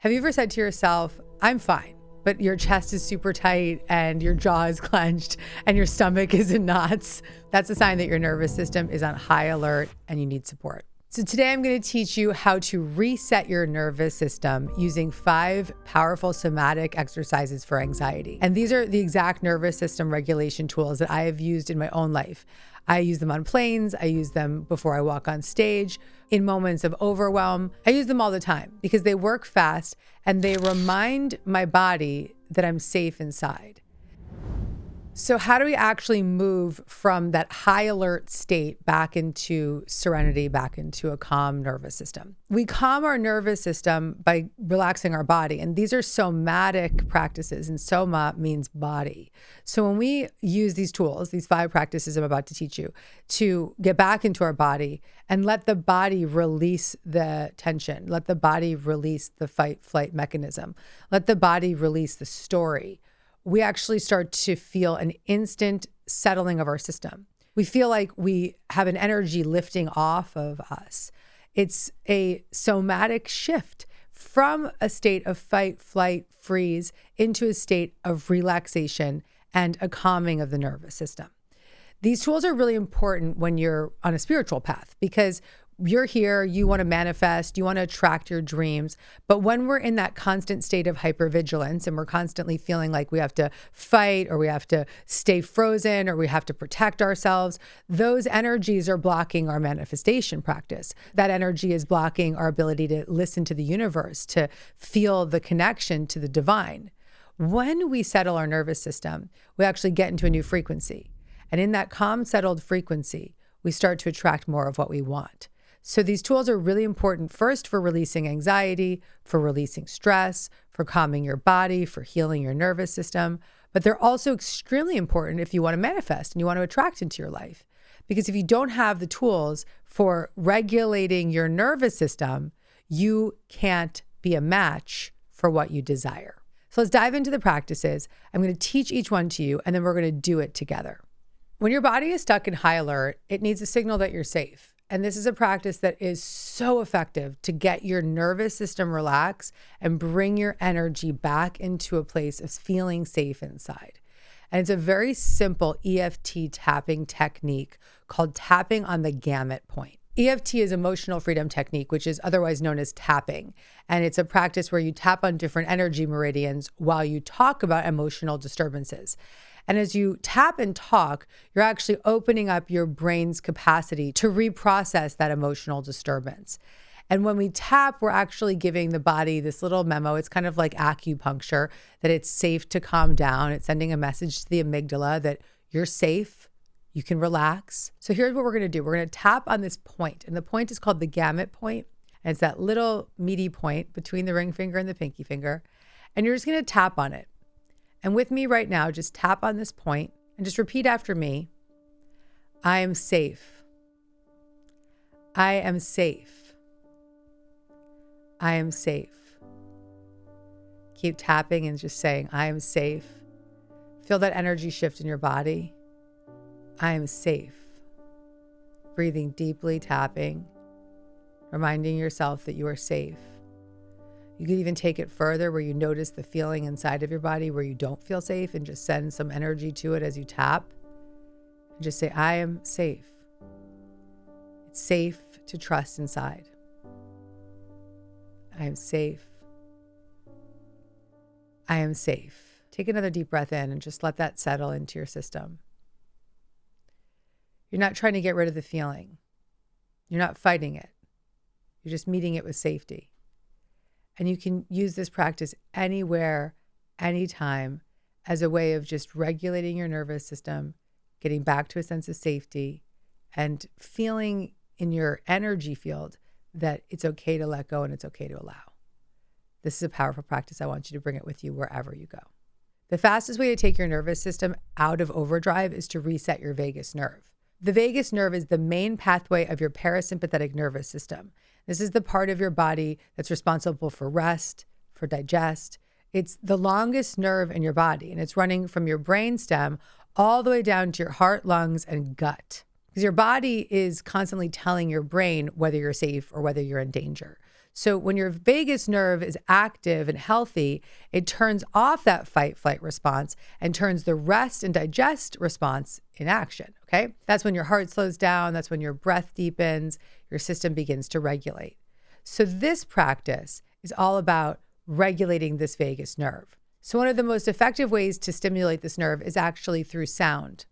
Have you ever said to yourself, I'm fine, but your chest is super tight and your jaw is clenched and your stomach is in knots? That's a sign that your nervous system is on high alert and you need support. So today I'm going to teach you how to reset your nervous system using 5 powerful somatic exercises for anxiety. And these are the exact nervous system regulation tools that I have used in my own life. I use them on planes. I use them before I walk on stage, in moments of overwhelm. I use them all the time because they work fast and they remind my body that I'm safe inside. So how do we actually move from that high alert state back into serenity, back into a calm nervous system? We calm our nervous system by relaxing our body. And these are somatic practices, and soma means body. So when we use these tools, these 5 practices I'm about to teach you, to get back into our body and let the body release the tension, let the body release the fight flight mechanism, let the body release the story, we actually start to feel an instant settling of our system. We feel like we have an energy lifting off of us. It's a somatic shift from a state of fight, flight, freeze into a state of relaxation and a calming of the nervous system. These tools are really important when you're on a spiritual path because you're here, you want to manifest, you want to attract your dreams. But when we're in that constant state of hypervigilance and we're constantly feeling like we have to fight or we have to stay frozen or we have to protect ourselves, those energies are blocking our manifestation practice. That energy is blocking our ability to listen to the universe, to feel the connection to the divine. When we settle our nervous system, we actually get into a new frequency. And in that calm, settled frequency, we start to attract more of what we want. So these tools are really important first for releasing anxiety, for releasing stress, for calming your body, for healing your nervous system. But they're also extremely important if you want to manifest and you want to attract into your life. Because if you don't have the tools for regulating your nervous system, you can't be a match for what you desire. So let's dive into the practices. I'm going to teach each one to you, and then we're going to do it together. When your body is stuck in high alert, it needs a signal that you're safe. And this is a practice that is so effective to get your nervous system relaxed and bring your energy back into a place of feeling safe inside. And it's a very simple EFT tapping technique called tapping on the Gamut point. EFT is emotional freedom technique, which is otherwise known as tapping. And it's a practice where you tap on different energy meridians while you talk about emotional disturbances. And as you tap and talk, you're actually opening up your brain's capacity to reprocess that emotional disturbance. And when we tap, we're actually giving the body this little memo. It's kind of like acupuncture, that it's safe to calm down. It's sending a message to the amygdala that you're safe, you can relax. So here's what we're going to do. We're going to tap on this point, and the point is called the Gamut point. And it's that little meaty point between the ring finger and the pinky finger. And you're just going to tap on it. And with me right now, just tap on this point and just repeat after me. I am safe. I am safe. I am safe. Keep tapping and just saying, I am safe. Feel that energy shift in your body. I am safe. Breathing deeply, tapping, reminding yourself that you are safe. You could even take it further where you notice the feeling inside of your body where you don't feel safe and just send some energy to it as you tap. And just say, I am safe. It's safe to trust inside. I am safe. I am safe. Take another deep breath in and just let that settle into your system. You're not trying to get rid of the feeling. You're not fighting it. You're just meeting it with safety. And you can use this practice anywhere, anytime, as a way of just regulating your nervous system, getting back to a sense of safety, and feeling in your energy field that it's okay to let go and it's okay to allow. This is a powerful practice. I want you to bring it with you wherever you go. The fastest way to take your nervous system out of overdrive is to reset your vagus nerve. The vagus nerve is the main pathway of your parasympathetic nervous system. This is the part of your body that's responsible for rest, for digest. It's the longest nerve in your body, and it's running from your brainstem all the way down to your heart, lungs, and gut. Because your body is constantly telling your brain whether you're safe or whether you're in danger. So when your vagus nerve is active and healthy, it turns off that fight flight response and turns the rest and digest response in action. Okay. That's when your heart slows down. That's when your breath deepens, your system begins to regulate. So this practice is all about regulating this vagus nerve. So one of the most effective ways to stimulate this nerve is actually through sound.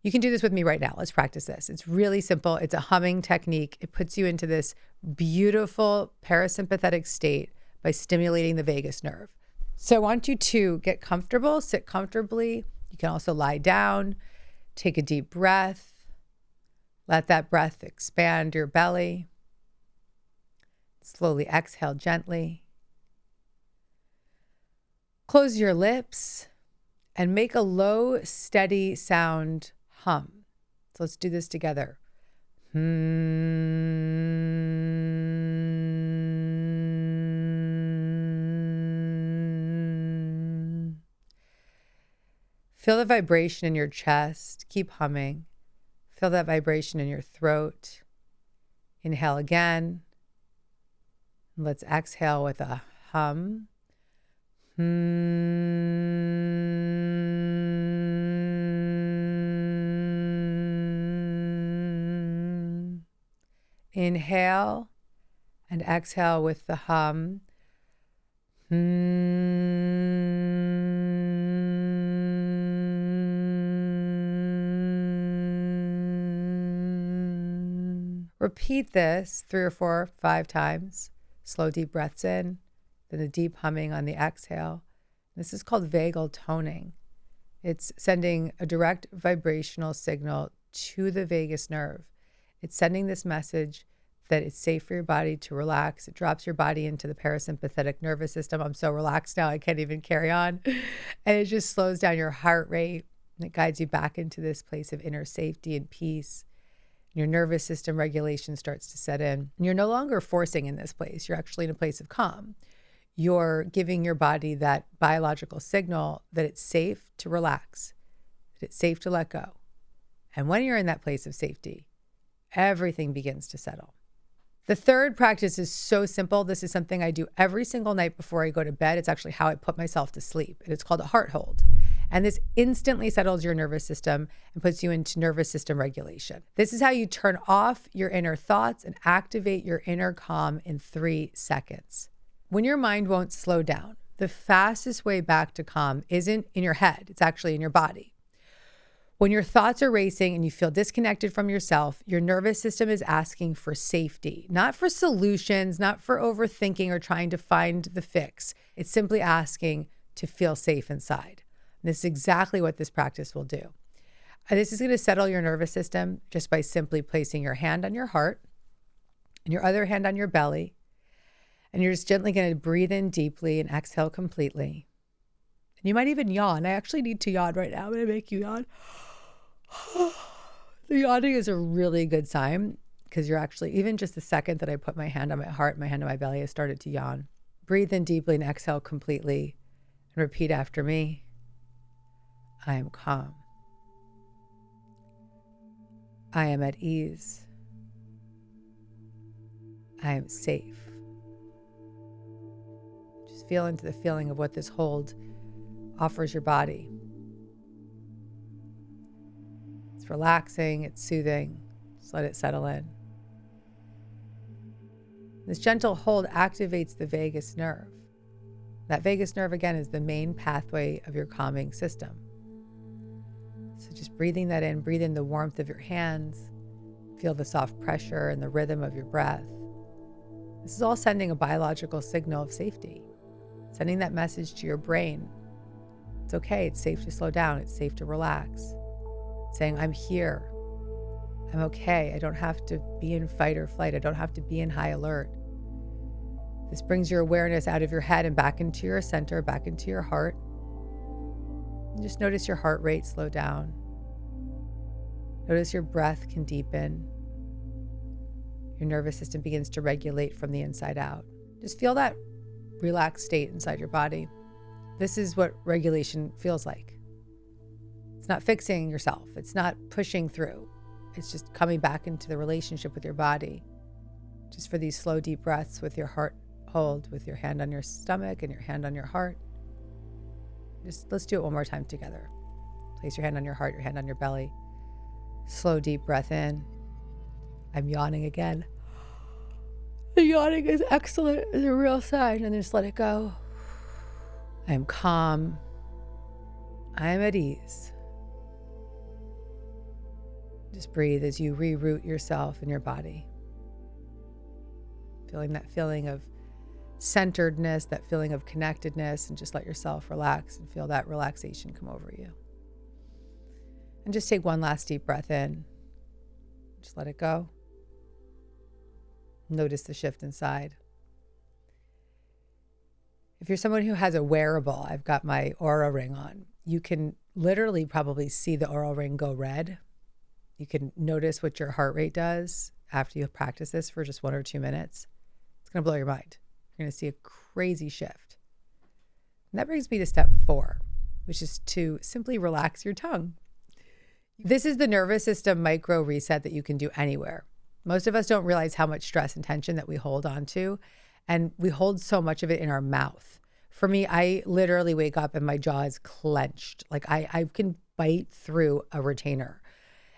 You can do this with me right now. Let's practice this. It's really simple. It's a humming technique. It puts you into this beautiful parasympathetic state by stimulating the vagus nerve. So I want you to get comfortable, sit comfortably. You can also lie down, take a deep breath. Let that breath expand your belly. Slowly exhale gently. Close your lips and make a low, steady sound hum. So let's do this together. Feel the vibration in your chest. Keep humming. Feel that vibration in your throat. Inhale again. Let's exhale with a hum. Inhale and exhale with the hum. Repeat this 3 or 4, 5 times. Slow, deep breaths in, then a deep humming on the exhale. This is called vagal toning. It's sending a direct vibrational signal to the vagus nerve. It's sending this message that it's safe for your body to relax. It drops your body into the parasympathetic nervous system. I'm so relaxed now, I can't even carry on. And it just slows down your heart rate, and it guides you back into this place of inner safety and peace. Your nervous system regulation starts to set in. And you're no longer forcing in this place. You're actually in a place of calm. You're giving your body that biological signal that it's safe to relax, that it's safe to let go. And when you're in that place of safety, everything begins to settle. The third practice is so simple. This is something I do every single night before I go to bed. It's actually how I put myself to sleep. And it's called a heart hold. And this instantly settles your nervous system and puts you into nervous system regulation. This is how you turn off your inner thoughts and activate your inner calm in 3 seconds. When your mind won't slow down, the fastest way back to calm isn't in your head. It's actually in your body. When your thoughts are racing and you feel disconnected from yourself, your nervous system is asking for safety, not for solutions, not for overthinking or trying to find the fix. It's simply asking to feel safe inside. And this is exactly what this practice will do. And this is going to settle your nervous system just by simply placing your hand on your heart and your other hand on your belly. And you're just gently going to breathe in deeply and exhale completely. And you might even yawn. I actually need to yawn right now. I'm going to make you yawn. The yawning is a really good sign because you're actually, even just the second that I put my hand on my heart, my hand on my belly, I started to yawn. Breathe in deeply and exhale completely. And repeat after me. I am calm. I am at ease. I am safe. Just feel into the feeling of what this hold offers your body. It's relaxing, it's soothing. Just let it settle in. This gentle hold activates the vagus nerve. That vagus nerve, again, is the main pathway of your calming system. So just breathing that in, breathe in the warmth of your hands, feel the soft pressure and the rhythm of your breath. This is all sending a biological signal of safety, sending that message to your brain. It's okay, it's safe to slow down, it's safe to relax. It's saying, I'm here, I'm okay, I don't have to be in fight or flight, I don't have to be in high alert. This brings your awareness out of your head and back into your center, back into your heart. And just notice your heart rate slow down. Notice your breath can deepen. Your nervous system begins to regulate from the inside out. Just feel that relaxed state inside your body. This is what regulation feels like. It's not fixing yourself. It's not pushing through. It's just coming back into the relationship with your body. Just for these slow, deep breaths with your heart hold, with your hand on your stomach and your hand on your heart. Just let's do it one more time together. Place your hand on your heart, your hand on your belly. Slow, deep breath in. I'm yawning again. The yawning is excellent. It's a real sign. And then just let it go. I am calm. I am at ease. Just breathe as you reroute yourself in your body. Feeling that feeling of centeredness, that feeling of connectedness, and just let yourself relax and feel that relaxation come over you. And just take one last deep breath in. Just let it go. Notice the shift inside. If you're someone who has a wearable, I've got my Aura ring on. You can literally probably see the Aura ring go red. You can notice what your heart rate does after you practice this for just 1 or 2 minutes. It's going to blow your mind. You're going to see a crazy shift. And that brings me to step 4, which is to simply relax your tongue. This is the nervous system micro reset that you can do anywhere. Most of us don't realize how much stress and tension that we hold on to, and we hold so much of it in our mouth. For me, I literally wake up and my jaw is clenched. Like I can bite through a retainer.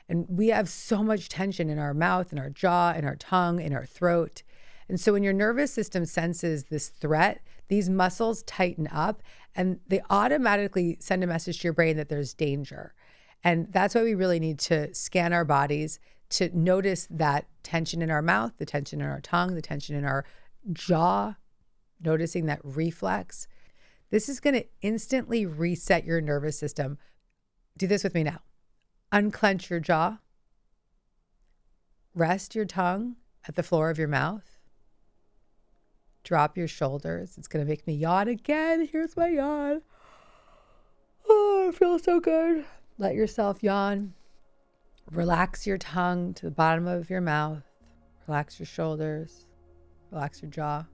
And we have so much tension in our mouth, in our jaw, in our tongue, in our throat. And so when your nervous system senses this threat, these muscles tighten up and they automatically send a message to your brain that there's danger. And that's why we really need to scan our bodies to notice that tension in our mouth, the tension in our tongue, the tension in our jaw, noticing that reflex. This is going to instantly reset your nervous system. Do this with me now. Unclench your jaw. Rest your tongue at the floor of your mouth. Drop your shoulders. It's going to make me yawn again. Here's my yawn. Oh, it feels so good. Let yourself yawn. Relax your tongue to the bottom of your mouth. Relax your shoulders. Relax your jaw.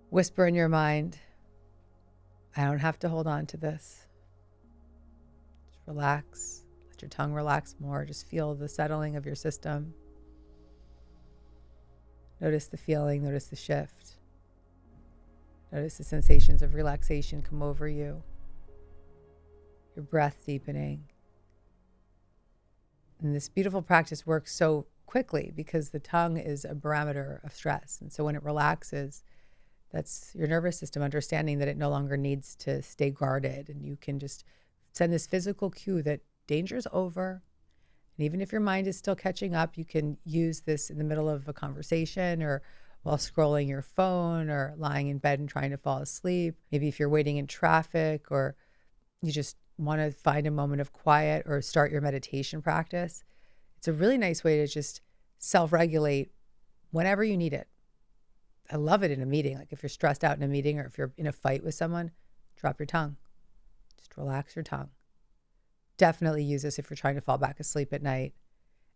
Whisper in your mind, I don't have to hold on to this. Just relax. Let your tongue relax more. Just feel the settling of your system. Notice the feeling. Notice the shift. Notice the sensations of relaxation come over you. Your breath deepening. And this beautiful practice works so quickly because the tongue is a barometer of stress. And so when it relaxes, that's your nervous system understanding that it no longer needs to stay guarded. And you can just send this physical cue that danger's over. And even if your mind is still catching up, you can use this in the middle of a conversation or while scrolling your phone or lying in bed and trying to fall asleep. Maybe if you're waiting in traffic or you just want to find a moment of quiet or start your meditation practice. It's a really nice way to just self-regulate whenever you need it. I love it in a meeting. Like if you're stressed out in a meeting or if you're in a fight with someone, drop your tongue. Just relax your tongue. Definitely use this if you're trying to fall back asleep at night.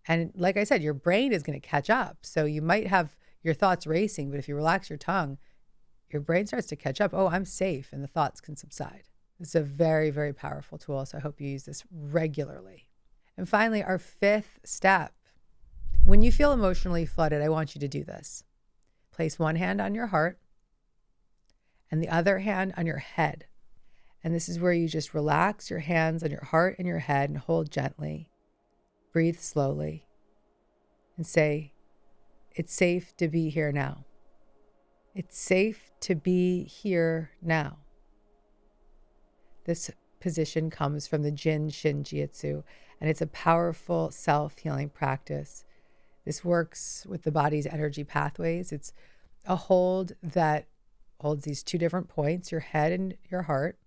And like I said, your brain is going to catch up. So you might have your thoughts racing, but if you relax your tongue, your brain starts to catch up. Oh, I'm safe. And the thoughts can subside. It's a very, very powerful tool. So I hope you use this regularly. And finally, our 5th step. When you feel emotionally flooded, I want you to do this. Place one hand on your heart and the other hand on your head. And this is where you just relax your hands on your heart and your head and hold gently. Breathe slowly and say, it's safe to be here now. It's safe to be here now. This position comes from the Jin Shin Jiu-Jitsu, and it's a powerful self-healing practice. This works with the body's energy pathways. It's a hold that holds these 2 different points, your head and your heart,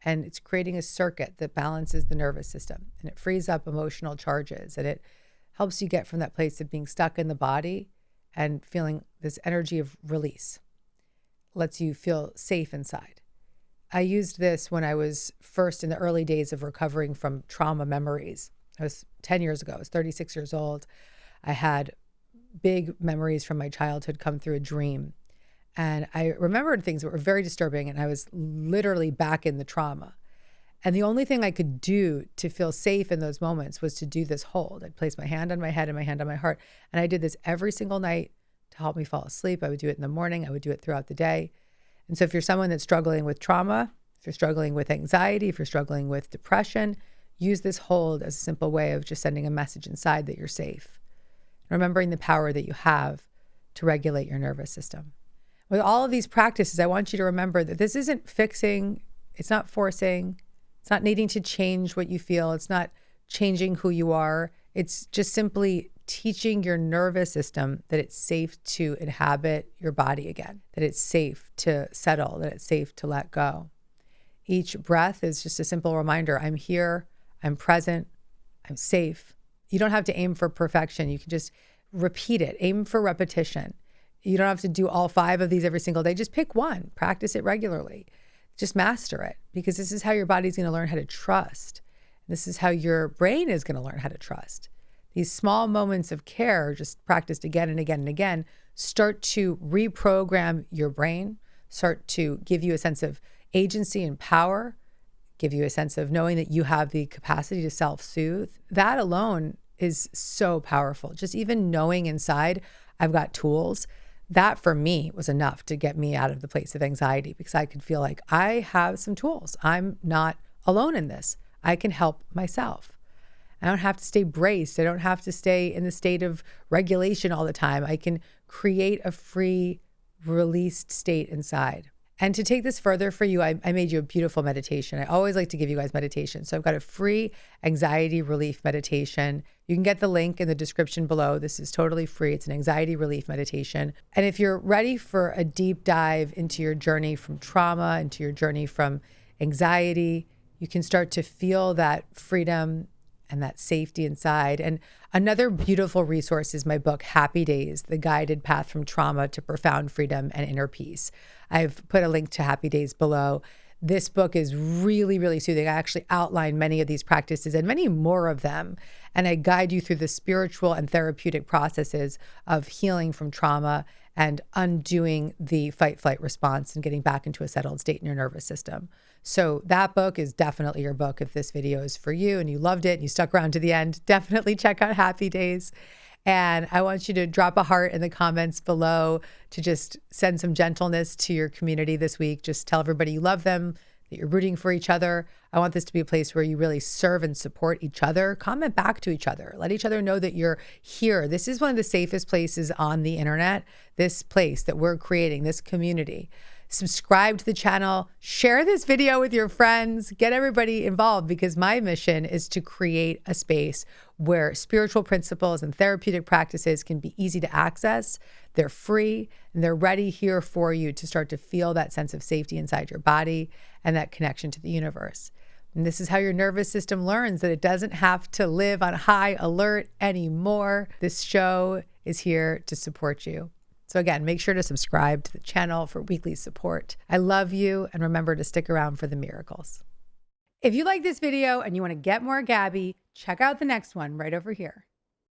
and it's creating a circuit that balances the nervous system, and it frees up emotional charges, and it helps you get from that place of being stuck in the body and feeling this energy of release. Lets you feel safe inside. I used this when I was first in the early days of recovering from trauma memories. I was 10 years ago. I was 36 years old. I had big memories from my childhood come through a dream. And I remembered things that were very disturbing, and I was literally back in the trauma. And the only thing I could do to feel safe in those moments was to do this hold. I'd place my hand on my head and my hand on my heart. And I did this every single night to help me fall asleep. I would do it in the morning. I would do it throughout the day. And so if you're someone that's struggling with trauma, if you're struggling with anxiety, if you're struggling with depression, use this hold as a simple way of just sending a message inside that you're safe. Remembering the power that you have to regulate your nervous system. With all of these practices, I want you to remember that this isn't fixing, it's not forcing, it's not needing to change what you feel, it's not changing who you are. It's just simply teaching your nervous system that it's safe to inhabit your body again, that it's safe to settle, that it's safe to let go. Each breath is just a simple reminder, I'm here, I'm present, I'm safe. You don't have to aim for perfection. You can just repeat it, aim for repetition. You don't have to do all 5 of these every single day. Just pick one, practice it regularly. Just master it, because this is how your body's going to learn how to trust. This is how your brain is going to learn how to trust. These small moments of care, just practiced again and again and again, start to reprogram your brain, start to give you a sense of agency and power, give you a sense of knowing that you have the capacity to self-soothe. That alone is so powerful. Just even knowing inside, I've got tools. That for me was enough to get me out of the place of anxiety, because I could feel like I have some tools. I'm not alone in this. I can help myself. I don't have to stay braced. I don't have to stay in the state of regulation all the time. I can create a free, released state inside. And to take this further for you, I made you a beautiful meditation. I always like to give you guys meditation. So I've got a free anxiety relief meditation. You can get the link in the description below. This is totally free. It's an anxiety relief meditation. And if you're ready for a deep dive into your journey from trauma, into your journey from anxiety, you can start to feel that freedom and that safety inside. And another beautiful resource is my book, Happy Days, The Guided Path from Trauma to Profound Freedom and Inner Peace. I've put a link to Happy Days below. This book is really, really soothing. I actually outline many of these practices and many more of them. And I guide you through the spiritual and therapeutic processes of healing from trauma and undoing the fight-flight response and getting back into a settled state in your nervous system. So that book is definitely your book. If this video is for you and you loved it and you stuck around to the end, definitely check out Happy Days. And I want you to drop a heart in the comments below to just send some gentleness to your community this week. Just tell everybody you love them, that you're rooting for each other. I want this to be a place where you really serve and support each other. Comment back to each other. Let each other know that you're here. This is one of the safest places on the internet, this place that we're creating, this community. Subscribe to the channel, share this video with your friends, get everybody involved, because my mission is to create a space where spiritual principles and therapeutic practices can be easy to access. They're free and they're ready here for you to start to feel that sense of safety inside your body and that connection to the universe. And this is how your nervous system learns that it doesn't have to live on high alert anymore. This show is here to support you. So again, make sure to subscribe to the channel for weekly support. I love you, and remember to stick around for the miracles. If you like this video and you want to get more Gabby, check out the next one right over here.